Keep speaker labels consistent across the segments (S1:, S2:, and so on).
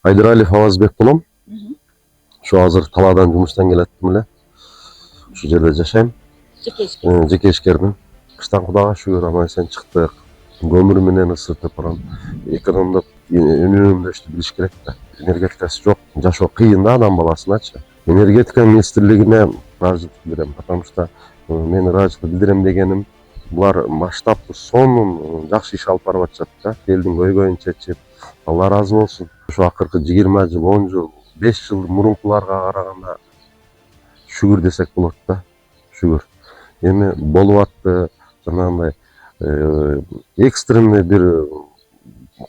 S1: Айдаралиев Авазбек болом. Şu азыр талаадан жумуштан келаттым эле. Ушул жерде жашайм. Жеке ишкермин. Кыштан Кудайга шүгүр аман эсен чыктык. Көмүр менен ысытып барам. Экономдоп үнөмдөштү билиш керек да. Энергетикасы жок. Жашоо кыйын да адам баласыначы. Энергетика министрлигине ыраазычылык билдирем, потому что мен ыраазычылык билдирем дегеним булар масштабты сонун жакшы иш алып барып атышат да. Элдин көйгөйүн чечип, Алла ыраазы болсун. Ушу акыркы 20 жыл, 10 жыл, 5 жыл мурункуларга караганда шүгүр десек болот да. Шүгүр. Эми болуп атты жанагындай экстремный бир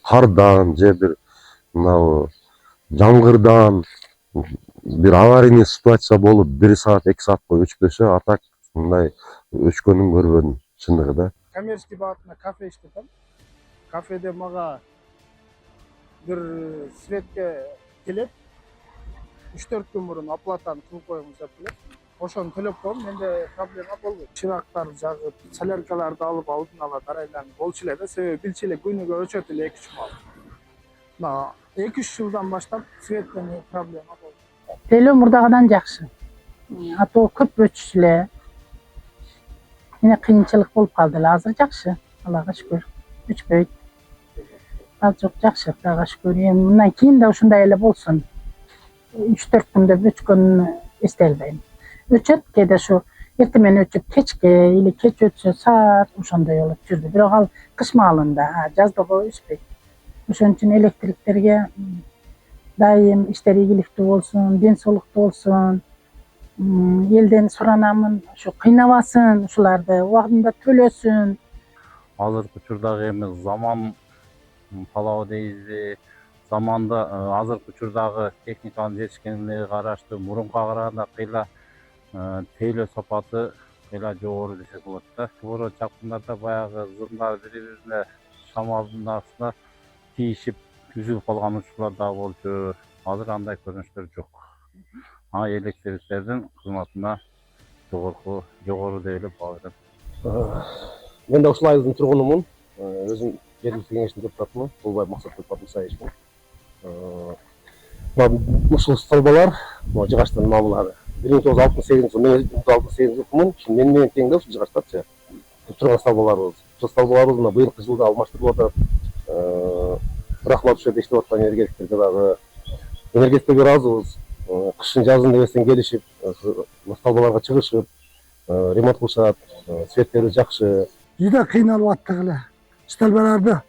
S1: кардан же бир мына жаңгырдан бир аварийный ситуация болуп 1 саат 2 саат бою өчпөсө, а так мындай өчкөнүн көрбөдүм чындыгы да.
S2: Коммерческий багытында кафе иштетем. Кафеде мага бир светке келет. 3-4 күн мурун оплатаны кылып коюңуз деп келет. Ошону төлөп коем, менде проблема болбойт. Чырактарды жагып, соляркаларды алып алдын ала дарайланып болчу эле да, себеби билчү эле күнүгө өчөт эле 2-3 мал. Мына 2-3 жылдан баштап светтен проблема болду.
S3: Деле мурдагыдан жакшы. Ато көп өчүчү эле. Эне кыйынчылык болуп калды эле, азыр жакшы. Аллага шүгүр. Өчпөйт. Аз жок жакшы, Кудайга шүгүр. Эми мындан кийин да ушундай эле болсун. 3-4 күндө өчкөнүн эстей албайм. Өчөт, кээде ушу эртең менен өчүп, кечке или кеч өтсө саат ошондой болуп жүрдү. Бирок ал кыш маалында, жаздыгы өспөйт. Ошон үчүн электриктерге дайым иштери ийгиликтүү болсун, ден соолуктуу болсун. Элден суранамын, ушу кыйнабасын, ушуларды убагында төлөсүн.
S4: Азыркы учурдагы эми заман талабы дейбизби, заманда азыркы учурдагы техниканын жетишкендиги караштуу мурункуга караганда кыйла тейлөө сапаты кыйла жогору десек болот да. Жогору чакымдарда баягы зымдар бири-бирине шамалдын астында тийишип үзүлүп калган учурлар дагы болчу. Азыр андай көрүнүштөр жок. Электриктердин кызматына жогору деп эле баа берем.
S1: Мен да ушул айылдын тургунумун. Өзүм жергиликтүү кеңештин депутатымын. Болбай Максатбек Батмусаевичмин. Ушул столбалар, жыгачтын мабулары 1968 жыл, мен 1968 жылкымын. Мен менен тең да ушул жыгачтачы. Турган столбаларыбыз. Ушул столбаларыбызды быйылкы жылда алмаштырып атат. Рахмат ушул жерде иштеп аткан энергетиктерге дагы. Энергетиктерге ыраазыбыз. Кышын жазын дебестен келишип, столбаларга чыгышып, ремонт кылышат, светтери жакшы.
S2: Жүдө кыйналып аттык эле. Столбаларды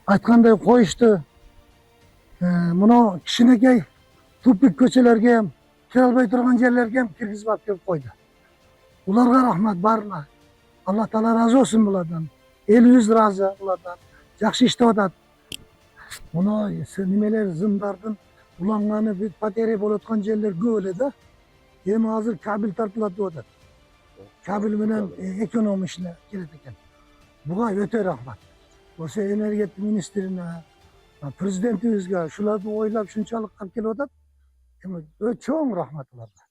S2: айткандай коюшту. Муну кичинекей тупик көчөлөргө, кире албай турган жерлерге киргизип алып келип койду. Буларга рахмат барына. Алла таала ыраазы болсун булардан. Элибиз ыраазы булардан. Жакшы иштеп атат. Муну немелер зымдардын уланганы бүт потеря болуп аткан жерлер көп эле да. Эми азыр кабель тартылат деп атат. Кабель менен эконом ишине келет экен. Буга өтө рахмат. Ошо энергетика министрине, президентибизге ушуларды ойлоп шунчалык алып келип атат. Эми чоң рахмат уларга.